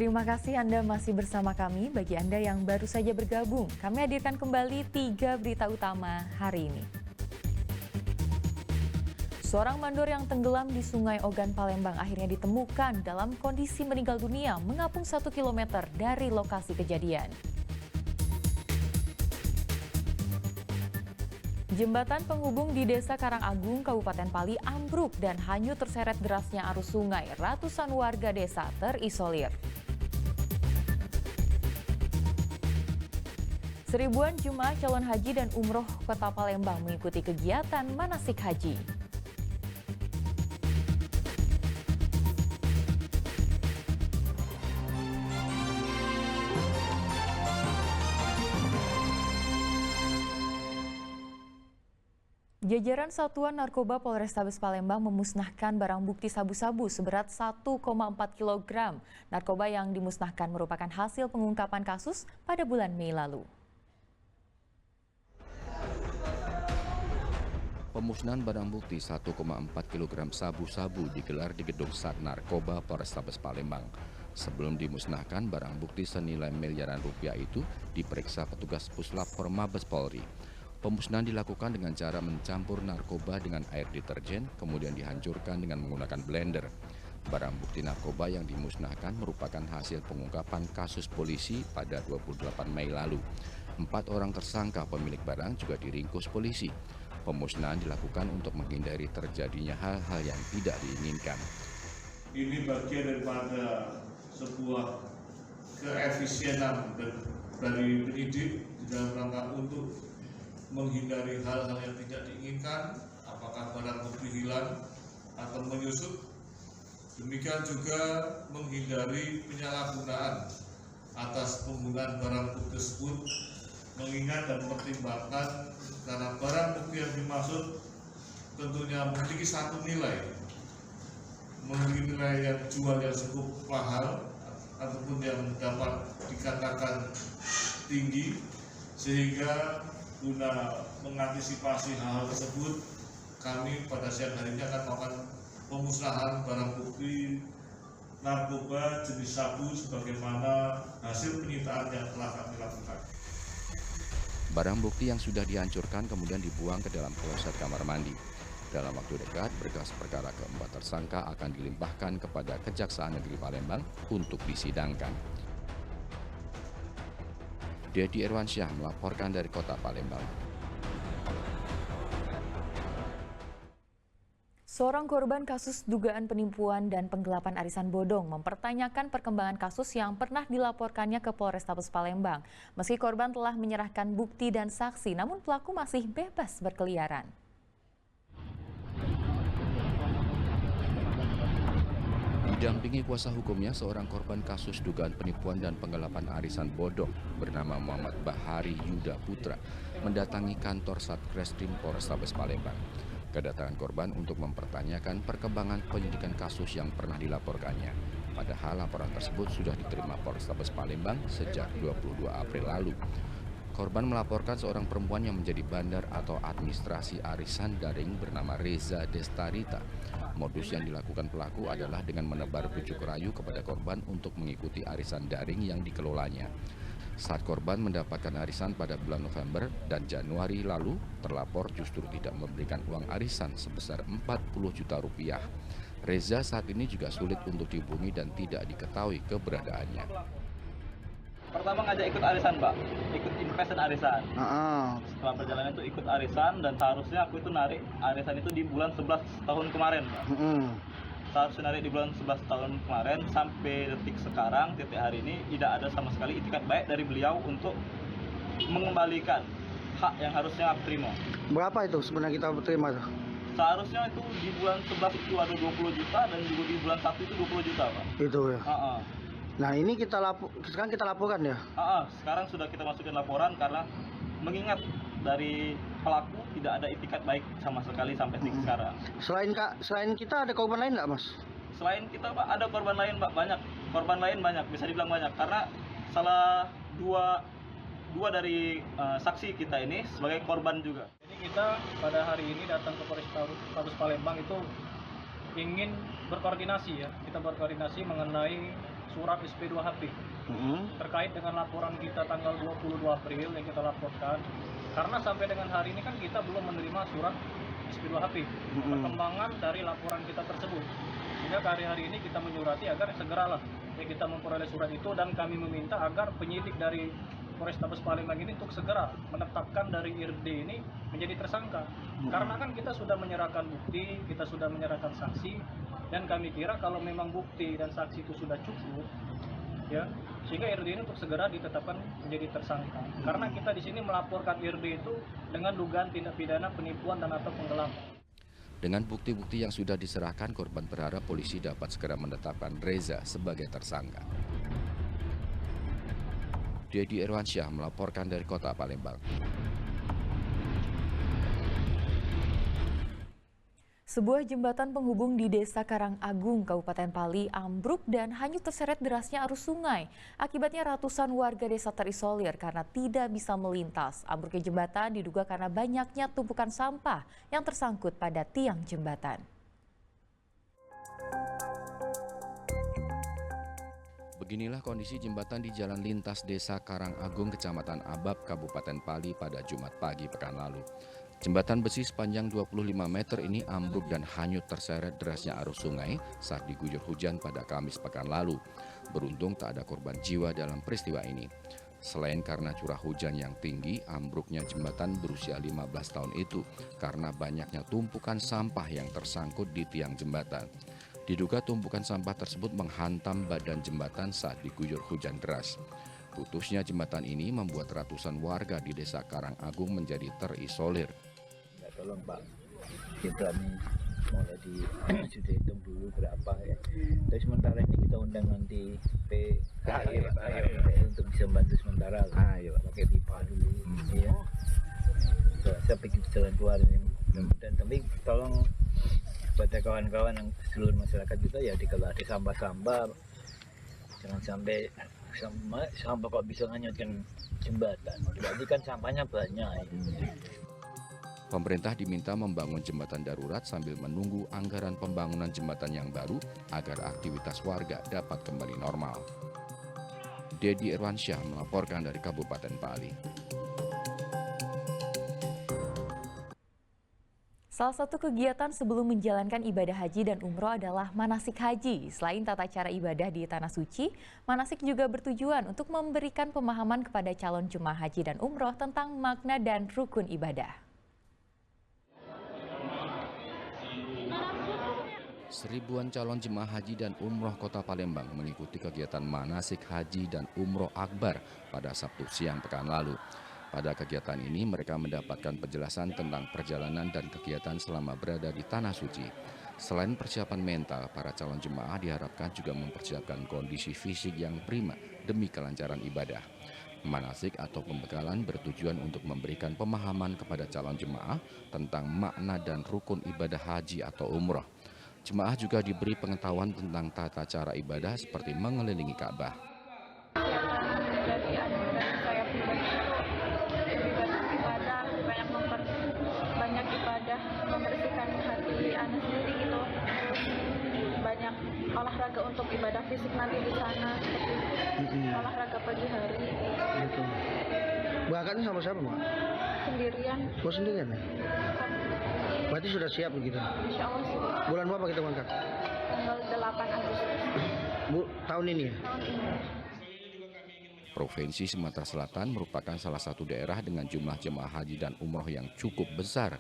Terima kasih Anda masih bersama kami. Bagi Anda yang baru saja bergabung, kami hadirkan kembali 3 berita utama hari ini. Seorang mandor yang tenggelam di Sungai Ogan, Palembang akhirnya ditemukan dalam kondisi meninggal dunia mengapung 1 km dari lokasi kejadian. Jembatan penghubung di Desa Karangagung, Kabupaten Pali ambruk dan hanyut terseret derasnya arus sungai. Ratusan warga desa terisolir. Seribuan jemaah calon haji dan umroh Kota Palembang mengikuti kegiatan manasik haji. Jajaran Satuan Narkoba Polrestabes Palembang memusnahkan barang bukti sabu-sabu seberat 1,4 kg. Narkoba yang dimusnahkan merupakan hasil pengungkapan kasus pada bulan Mei lalu. Pemusnahan barang bukti 1,4 kg sabu-sabu digelar di gedung Sat Narkoba Polrestabes Palembang. Sebelum dimusnahkan, barang bukti senilai miliaran rupiah itu diperiksa petugas Puslap Mabes Polri. Pemusnahan dilakukan dengan cara mencampur narkoba dengan air deterjen, kemudian dihancurkan dengan menggunakan blender. Barang bukti narkoba yang dimusnahkan merupakan hasil pengungkapan kasus polisi pada 28 Mei lalu. 4 orang tersangka pemilik barang juga diringkus polisi. Pemusnahan dilakukan untuk menghindari terjadinya hal-hal yang tidak diinginkan. Ini bagian daripada sebuah keefisienan dari penyidik di dalam rangka untuk menghindari hal-hal yang tidak diinginkan, apakah barang bukti hilang atau menyusup. Demikian juga menghindari penyalahgunaan atas penggunaan barang bukti tersebut, mengingat dan mempertimbangkan karena barang bukti yang dimaksud tentunya memiliki satu nilai, memiliki nilai yang jual yang cukup mahal ataupun yang dapat dikatakan tinggi, sehingga guna mengantisipasi hal-hal tersebut, kami pada siang hari ini akan melakukan pemusnahan barang bukti narkoba jenis sabu sebagaimana hasil penyitaan yang telah kami lakukan. Barang bukti yang sudah dihancurkan kemudian dibuang ke dalam kloset kamar mandi. Dalam waktu dekat, berkas perkara keempat tersangka akan dilimpahkan kepada Kejaksaan Negeri Palembang untuk disidangkan. Dedi Irwansyah melaporkan dari Kota Palembang. Seorang korban kasus dugaan penipuan dan penggelapan arisan bodong mempertanyakan perkembangan kasus yang pernah dilaporkannya ke Polrestabes Palembang. Meski korban telah menyerahkan bukti dan saksi, namun pelaku masih bebas berkeliaran. Didampingi kuasa hukumnya, seorang korban kasus dugaan penipuan dan penggelapan arisan bodong bernama Muhammad Bahari Yuda Putra mendatangi kantor Satreskrim Polrestabes Palembang. Kedatangan korban untuk mempertanyakan perkembangan penyidikan kasus yang pernah dilaporkannya. Padahal laporan tersebut sudah diterima Polrestabes Palembang sejak 22 April lalu. Korban melaporkan seorang perempuan yang menjadi bandar atau administrasi arisan daring bernama Reza Destarita. Modus yang dilakukan pelaku adalah dengan menebar bujuk rayu kepada korban untuk mengikuti arisan daring yang dikelolanya. Saat korban mendapatkan arisan pada bulan November dan Januari lalu, terlapor justru tidak memberikan uang arisan sebesar 40 juta rupiah. Reza saat ini juga sulit untuk dihubungi dan tidak diketahui keberadaannya. Pertama ngajak ikut arisan, Pak. Ikut investasi arisan. Setelah perjalanan itu ikut arisan dan seharusnya aku itu narik arisan itu di bulan 11 tahun kemarin, Pak. Seharusnya narik di bulan 11 tahun kemarin sampai detik sekarang, titik hari ini tidak ada sama sekali itikat baik dari beliau untuk mengembalikan hak yang harusnya aku terima. Berapa itu sebenarnya kita terima tuh? Seharusnya itu di bulan 11 itu ada 20 juta dan juga di bulan 1 itu 20 juta, Pak. Itu ya. Nah, ini sekarang kita laporkan ya? Sekarang sudah kita masukin laporan karena mengingat dari pelaku tidak ada itikat baik sama sekali sampai sekarang. Selain kita ada korban lain nggak, Mas? Selain kita, Pak, ada korban lain, Pak, banyak. Korban lain banyak, bisa dibilang banyak karena salah dua dari saksi kita ini sebagai korban juga. Jadi kita pada hari ini datang ke Polrestabes Palembang itu ingin berkoordinasi ya. Kita berkoordinasi mengenai surat SP2HP terkait dengan laporan kita tanggal 22 April yang kita laporkan. Karena sampai dengan hari ini kan kita belum menerima surat SP2HP, perkembangan dari laporan kita tersebut. Sehingga hari ini kita menyurati agar segeralah kita memperoleh surat itu, dan kami meminta agar penyidik dari Polrestabes Palembang ini untuk segera menetapkan dari IRD ini menjadi tersangka. Karena kan kita sudah menyerahkan bukti, kita sudah menyerahkan saksi, dan kami kira kalau memang bukti dan saksi itu sudah cukup, ya, sehingga IRD ini untuk segera ditetapkan menjadi tersangka. Karena kita di sini melaporkan IRD itu dengan dugaan tindak pidana penipuan dan atau penggelapan. Dengan bukti-bukti yang sudah diserahkan, korban berharap polisi dapat segera menetapkan Reza sebagai tersangka. Dedi Irwansyah melaporkan dari Kota Palembang. Sebuah jembatan penghubung di Desa Karangagung, Kabupaten Pali, ambruk dan hanyut terseret derasnya arus sungai. Akibatnya ratusan warga desa terisolir karena tidak bisa melintas. Ambruknya jembatan diduga karena banyaknya tumpukan sampah yang tersangkut pada tiang jembatan. Beginilah kondisi jembatan di Jalan Lintas Desa Karangagung, Kecamatan Abab, Kabupaten Pali pada Jumat pagi pekan lalu. Jembatan besi sepanjang 25 meter ini ambruk dan hanyut terseret derasnya arus sungai saat diguyur hujan pada Kamis pekan lalu. Beruntung tak ada korban jiwa dalam peristiwa ini. Selain karena curah hujan yang tinggi, ambruknya jembatan berusia 15 tahun itu karena banyaknya tumpukan sampah yang tersangkut di tiang jembatan. Diduga tumpukan sampah tersebut menghantam badan jembatan saat diguyur hujan deras. Putusnya jembatan ini membuat ratusan warga di Desa Karangagung menjadi terisolir. Tolong Pak, kita nih mulai sudah hitung dulu berapa ya. Tapi sementara ini kita undang nanti untuk bisa bantu sementara. Ayo pakai pipa dulu, ya. Saya pikir jalan keluar ini. Dan tapi tolong kepada kawan-kawan yang seluruh masyarakat juga ya, kalau ada sampah-sampah jangan sampai sampah kok bisa nganyutkan jembatan. Berarti kan sampahnya banyak. Pemerintah diminta membangun jembatan darurat sambil menunggu anggaran pembangunan jembatan yang baru agar aktivitas warga dapat kembali normal. Dedi Irwansyah melaporkan dari Kabupaten Pali. Salah satu kegiatan sebelum menjalankan ibadah haji dan umroh adalah manasik haji. Selain tata cara ibadah di Tanah Suci, manasik juga bertujuan untuk memberikan pemahaman kepada calon jemaah haji dan umroh tentang makna dan rukun ibadah. Seribuan calon jemaah haji dan umroh Kota Palembang mengikuti kegiatan manasik haji dan umroh akbar pada Sabtu siang pekan lalu. Pada kegiatan ini mereka mendapatkan penjelasan tentang perjalanan dan kegiatan selama berada di Tanah Suci. Selain persiapan mental, para calon jemaah diharapkan juga mempersiapkan kondisi fisik yang prima demi kelancaran ibadah. Manasik atau pembekalan bertujuan untuk memberikan pemahaman kepada calon jemaah tentang makna dan rukun ibadah haji atau umroh. Jemaah juga diberi pengetahuan tentang tata cara ibadah seperti mengelilingi Ka'bah. Dari ajaran saya pribadi itu lebih banyak ibadah, banyak ibadah, membersihkan hati anak sendiri gitu. Terus banyak olahraga untuk ibadah fisik nanti di sana, seperti olahraga pagi hari. Gitu. Berangkatnya sama siapa, Mbak? Sendirian. Oh, sendirian ya? Berarti sudah siap begitu? Insya Allah sih. Bulan berapa kita berangkat? Tanggal 8 Agustus. Tahun ini ya? Tahun ini. Provinsi Sumatera Selatan merupakan salah satu daerah dengan jumlah jemaah haji dan umroh yang cukup besar.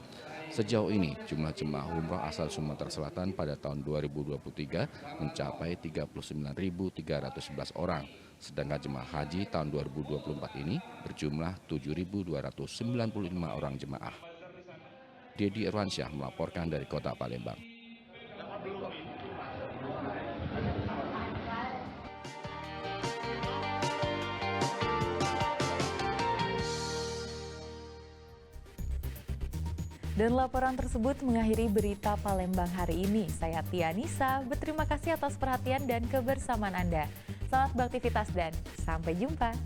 Sejauh ini, jumlah jemaah umroh asal Sumatera Selatan pada tahun 2023 mencapai 39.311 orang. Sedangkan jemaah haji tahun 2024 ini berjumlah 7.295 orang jemaah. Dedi Irwansyah melaporkan dari Kota Palembang. Dan laporan tersebut mengakhiri berita Palembang hari ini. Saya Tia Nisa, berterima kasih atas perhatian dan kebersamaan Anda. Selamat beraktivitas dan sampai jumpa.